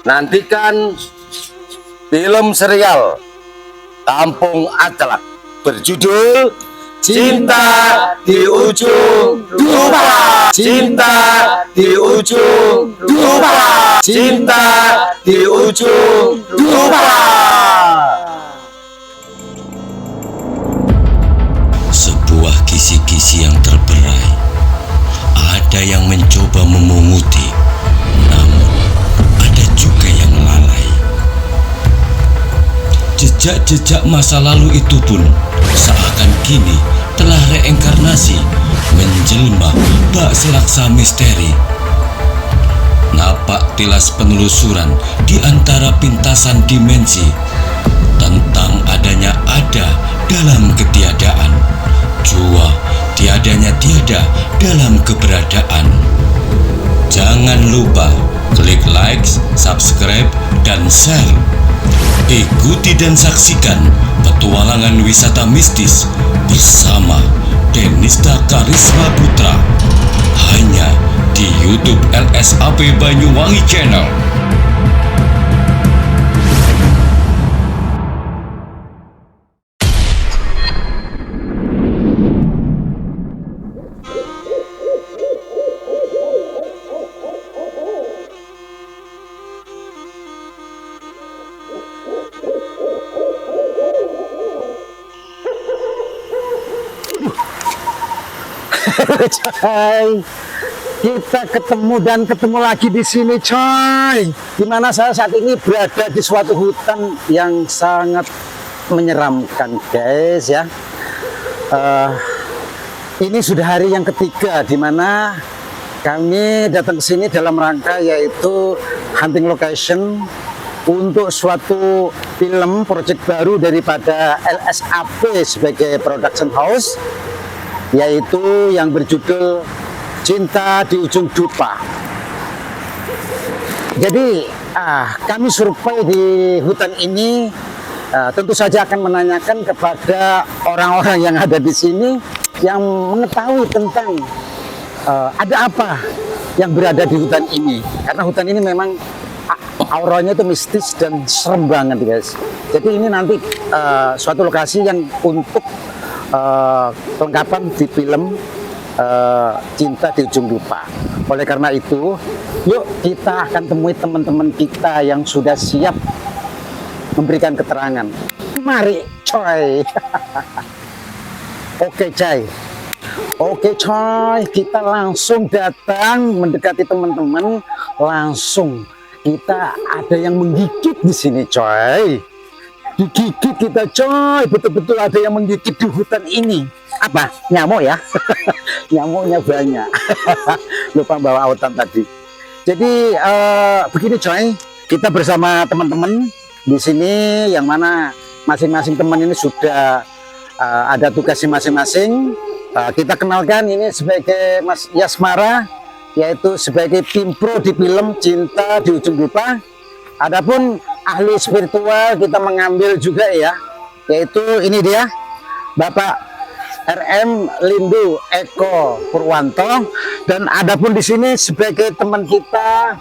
Nantikan film serial Kampung Acalak berjudul Cinta di Ujung Dupa. Cinta di Ujung Dupa. Cinta di Ujung Dupa. Sebuah kisi-kisi yang terberai. Ada yang mencoba memunguti, namun ada juga yang lalai. Jejak-jejak masa lalu itu pun seakan kini telah reinkarnasi menjelma bak selaksa misteri. Napak tilas penelusuran di antara pintasan dimensi tentang adanya ada dalam ketiadaan, jua tiadanya tiada dalam keberadaan. Jangan lupa klik like, subscribe, dan share. Ikuti dan saksikan petualangan wisata mistis bersama Denista Karisma Putra hanya di YouTube LSAP Banyuwangi Channel. Coy, kita ketemu lagi di sini, coy. Dimana saya saat ini berada di suatu hutan yang sangat menyeramkan, guys, ya. Ini sudah hari yang ketiga dimana kami datang ke sini dalam rangka yaitu hunting location untuk suatu film project baru daripada LSAP sebagai production house, yaitu yang berjudul Cinta di Ujung Dupa. Jadi kami survei di hutan ini, tentu saja akan menanyakan kepada orang-orang yang ada di sini yang mengetahui tentang ada apa yang berada di hutan ini, karena hutan ini memang auranya itu mistis dan serem banget, guys. Jadi ini nanti suatu lokasi yang untuk kelengkapan di film Cinta di Ujung Dupa. Oleh karena itu, yuk kita akan temui teman-teman kita yang sudah siap memberikan keterangan. Mari, coy. Oke, coy. Oke, coy. Kita langsung datang mendekati teman-teman. Langsung kita ada yang menggigit di sini, coy. Digigit kita, coy. Betul-betul ada yang menggigit di hutan ini. Apa? Nyamuk ya? Nyamuknya banyak. Lupa bawa autan tadi. Jadi begini, coy. Kita bersama teman-teman di sini, yang mana masing-masing teman ini sudah ada tugasnya masing-masing. Kita kenalkan, ini sebagai Mas Yasmara, yaitu sebagai tim pro di film Cinta di Ujung Dupa. Adapun ahli spiritual kita mengambil juga ya, yaitu ini dia Bapak RM Lindu Eko Purwanto, dan adapun di sini sebagai teman kita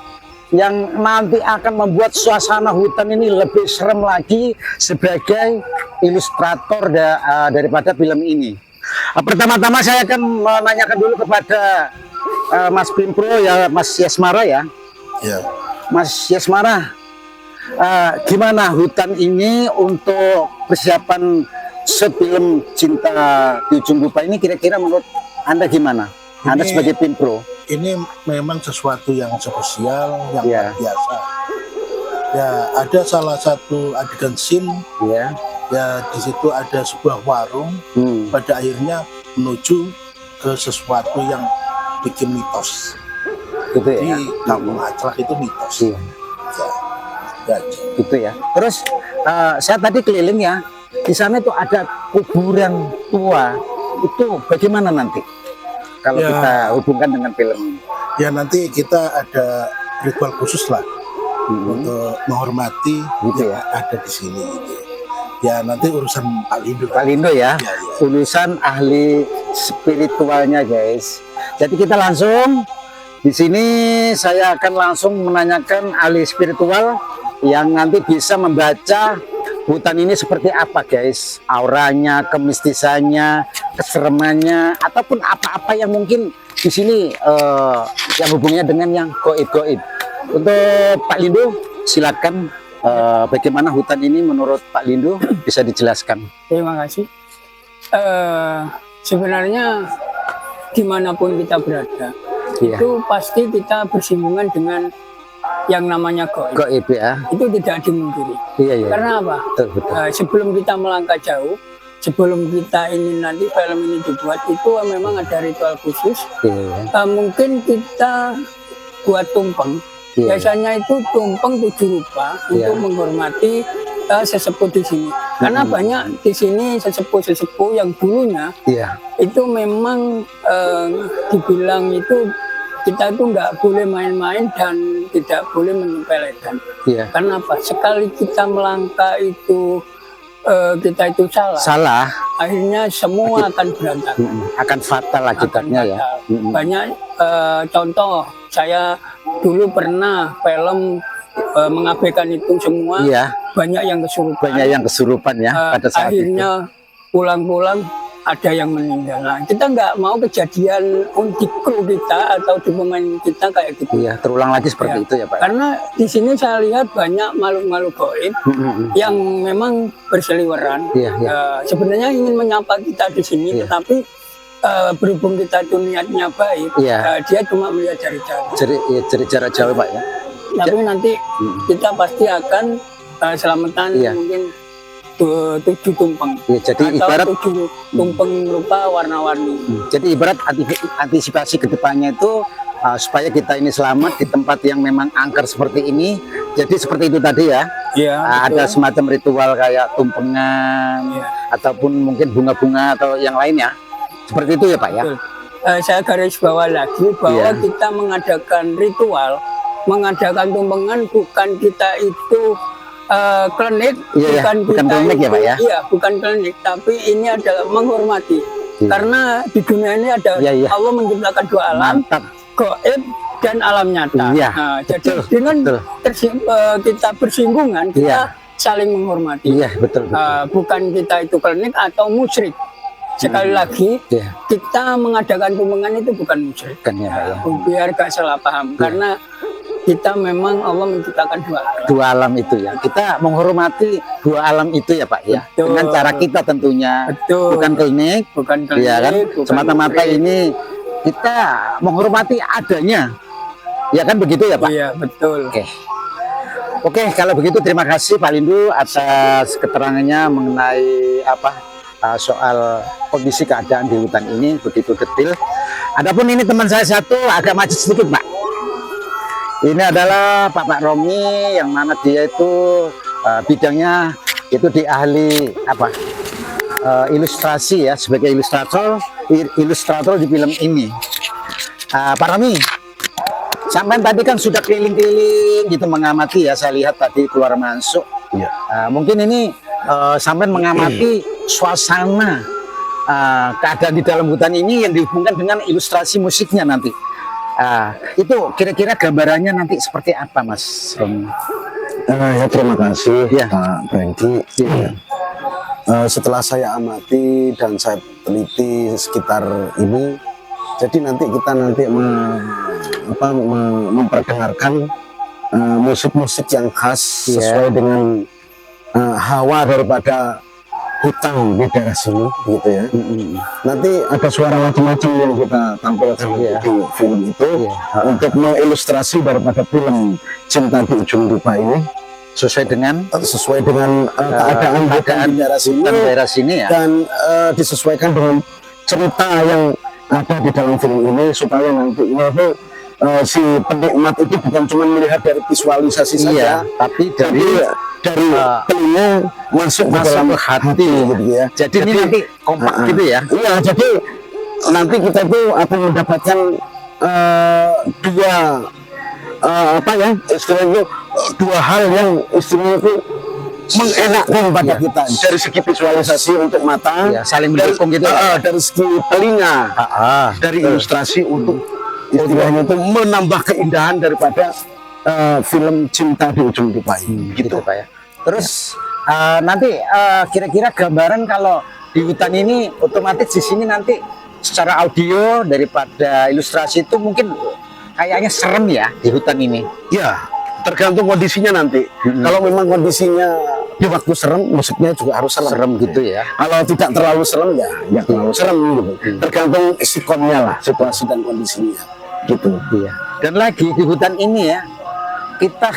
yang nanti akan membuat suasana hutan ini lebih serem lagi sebagai ilustrator daripada film ini. Pertama-tama saya akan menanyakan dulu kepada Mas Pimpro ya, Mas Yasmara ya. Ya. Mas Yasmara, gimana hutan ini untuk persiapan sebelum Cinta di Ujung Dupa ini, kira-kira menurut Anda gimana? Anda sebagai tim pro. Ini memang sesuatu yang spesial, yang luar biasa. Ya, ada salah satu adegan scene. Ya. Ya, di situ ada sebuah warung. Pada akhirnya menuju ke sesuatu yang bikin mitos. Gitu ya. Jadi Kampung Acalak itu mitos. Iya. Ya, gitu ya. Terus saya tadi keliling ya. Di sana itu ada kuburan tua. Itu bagaimana nanti kalau kita hubungkan dengan film? Ya, nanti kita ada ritual khusus lah untuk menghormati gitu yang ada di sini. Gitu. Ya, nanti urusan Pak Lindo. Pak Lindo ya, ya. Urusan ahli spiritualnya, guys. Jadi kita langsung Di sini saya akan langsung menanyakan ahli spiritual yang nanti bisa membaca hutan ini seperti apa guys, auranya, kemistisannya, keseremannya, ataupun apa-apa yang mungkin di sini yang hubungannya dengan yang goib-goib. Untuk Pak Lindu, silakan bagaimana hutan ini menurut Pak Lindu, bisa dijelaskan. Terima kasih. Sebenarnya dimanapun kita berada, Iya. itu pasti kita bersinggungan dengan yang namanya goib. Goib ya. Itu tidak dimungkiri. Iya, iya. Karena apa? Betul, betul. Sebelum kita melangkah jauh, sebelum kita ini nanti film ini dibuat, itu memang ada ritual khusus. Iya. Mungkin kita buat tumpeng. Iya. Biasanya itu tumpeng 7 rupa Iya. untuk menghormati sesepuh di sini. Karena banyak di sini sesepuh-sesepuh yang dulunya Iya. itu memang dibilang itu kita itu nggak boleh main-main dan tidak boleh menyepelekan. Iya. Karena apa? Sekali kita melangkah itu kita itu salah, Salah. akhirnya semua akan berantakan. Akan fatal akibatnya ya. Fatal. Banyak contoh, saya dulu pernah film mengabaikan itu semua, Iya. banyak yang kesurupan. Banyak yang kesurupan ya pada saat itu. Akhirnya pulang-pulang ada yang meninggal. Nah, kita nggak mau kejadian di kru kita atau di pemain kita kayak gitu. Iya, terulang lagi seperti Ya. itu ya Pak. Karena di sini saya lihat banyak makhluk-makhluk gaib yang memang berseliweran. Iya, iya. Sebenarnya ingin menyapa kita di sini, Iya. tetapi berhubung kita itu niatnya baik, Iya. dia cuma melihat dari jauh. Jadi jarak jauh Pak ya. Tapi nanti kita pasti akan selamatan Iya. mungkin 7 tumpeng. Iya, jadi atau ibarat 7 tumpeng rupa warna-warni. Jadi ibarat antisipasi ke depannya itu supaya kita ini selamat di tempat yang memang angker seperti ini. Jadi seperti itu tadi ya. Iya. Ada semacam ritual kayak tumpengan Iya. ataupun mungkin bunga-bunga atau yang lainnya. Seperti itu ya Pak ya. Betul. Saya garis bawah lagi bahwa Iya. kita mengadakan ritual, mengadakan tumpengan bukan kita itu klinik, Iya, bukan kita klinik ya, Pak, ya? Iya, bukan klinik, tapi ini adalah menghormati. Iya. Karena di dunia ini ada Iya, iya. Allah menciptakan 2 alam, Mantap. gaib dan alam nyata. Iya, Nah, jadi betul, dengan betul. kita bersinggungan, kita Iya. saling menghormati. Iya, betul. Bukan kita itu klinik atau musyrik. Sekali lagi, Iya, kita mengadakan tumpengan itu bukan musyrik. kan ya Pak ya. Biar gak salah paham, karena kita memang Allah menciptakan 2 alam. 2 alam itu ya. Kita menghormati 2 alam itu ya Pak ya. Betul. Dengan cara kita tentunya. Betul. Bukan klinik. Bukan klinik, Iya kan? bukan Semata-mata musyrik. ini kita menghormati adanya. Ya kan begitu ya Pak? Iya, betul. Oke, kalau begitu terima kasih Pak Lindu atas keterangannya mengenai soal kondisi keadaan di hutan ini begitu detail. Adapun ini teman saya satu agak macet sedikit Pak. Ini adalah Pak Romi yang mana dia itu bidangnya itu di ahli ilustrasi ya, sebagai ilustrator di film ini. Pak Romi, sampai tadi kan sudah keliling-keliling gitu mengamati ya, saya lihat tadi keluar masuk. Iya. Mungkin ini sampai mengamati suasana keadaan di dalam hutan ini yang dihubungkan dengan ilustrasi musiknya nanti. Itu kira-kira gambarannya nanti seperti apa Mas Romi? Ya terima kasih Ya. Pak Franky. Setelah saya amati dan saya teliti sekitar ini, jadi nanti kita memperdengarkan musik-musik yang khas Ya. sesuai dengan hawa daripada hutan di daerah sini, gitu ya. Nanti ada suara macam-macam yang kita tampilkan Ya. di film itu untuk mengilustrasi daripada film Cinta di Ujung Dupa ini, Sesuai dengan keadaan hutan di daerah sini, hutan daerah sini ya. dan disesuaikan dengan cerita yang ada di dalam film ini, supaya nantinya itu si penikmat itu bukan cuma melihat dari visualisasi Iya, saja, tapi dari dari telinga masuk ke dalam ke hati gitu ya. Jadi ini nanti kompak gitu ya. Iya, jadi nanti kita itu akan mendapatkan istilahnya dua hal yang istilahnya itu mengenakkan pada kita dari segi visualisasi untuk mata, Ya, saling mendukung gitu. dari segi telinga, dari betul. ilustrasi untuk istilahnya itu menambah keindahan daripada film Cinta di Ujung Tupai. Gitu Pak ya. Terus nanti kira-kira gambaran kalau di hutan ini otomatis di sini nanti secara audio daripada ilustrasi itu mungkin kayaknya serem ya di hutan ini. Ya, tergantung kondisinya nanti. Kalau memang kondisinya di waktu serem, musiknya juga harus serem. Serem gitu ya. Kalau tidak terlalu serem ya, ya terlalu serem gitu. Tergantung sikonnya lah, situasi dan kondisinya. Gitu. Iya. Dan lagi di hutan ini ya, kita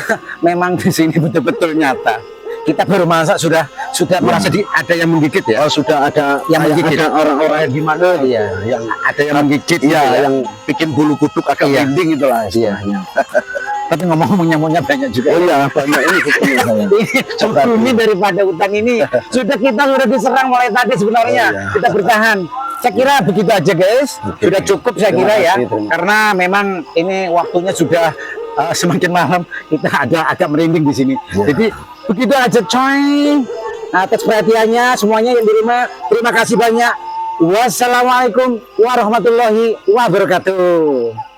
memang di sini betul-betul nyata. Kita baru masak sudah merasa ada yang menggigit ya. Oh, sudah ada Yang menggigit. ada orang-orang yang gimana? Iya, yang ada yang menggigit gitu Iya, ya. yang bikin bulu kuduk agak Iya. merinding itulah Iya. istilahnya. Tapi ngomong-ngomong nyamuknya banyak juga. Oh iya, banyak ini hukumnya saya. Ini daripada hutan ini sudah diserang mulai tadi sebenarnya. Oh, iya. Kita bertahan. Saya kira begitu aja guys. Sudah cukup saya Terima kira ya. kasih, terima kasih. Karena memang ini waktunya sudah semakin malam. Kita ada agak merinding di sini. Iya. Jadi begitu aja coy. Atas perhatiannya semuanya yang di rumah. Terima kasih banyak. Wassalamualaikum warahmatullahi wabarakatuh.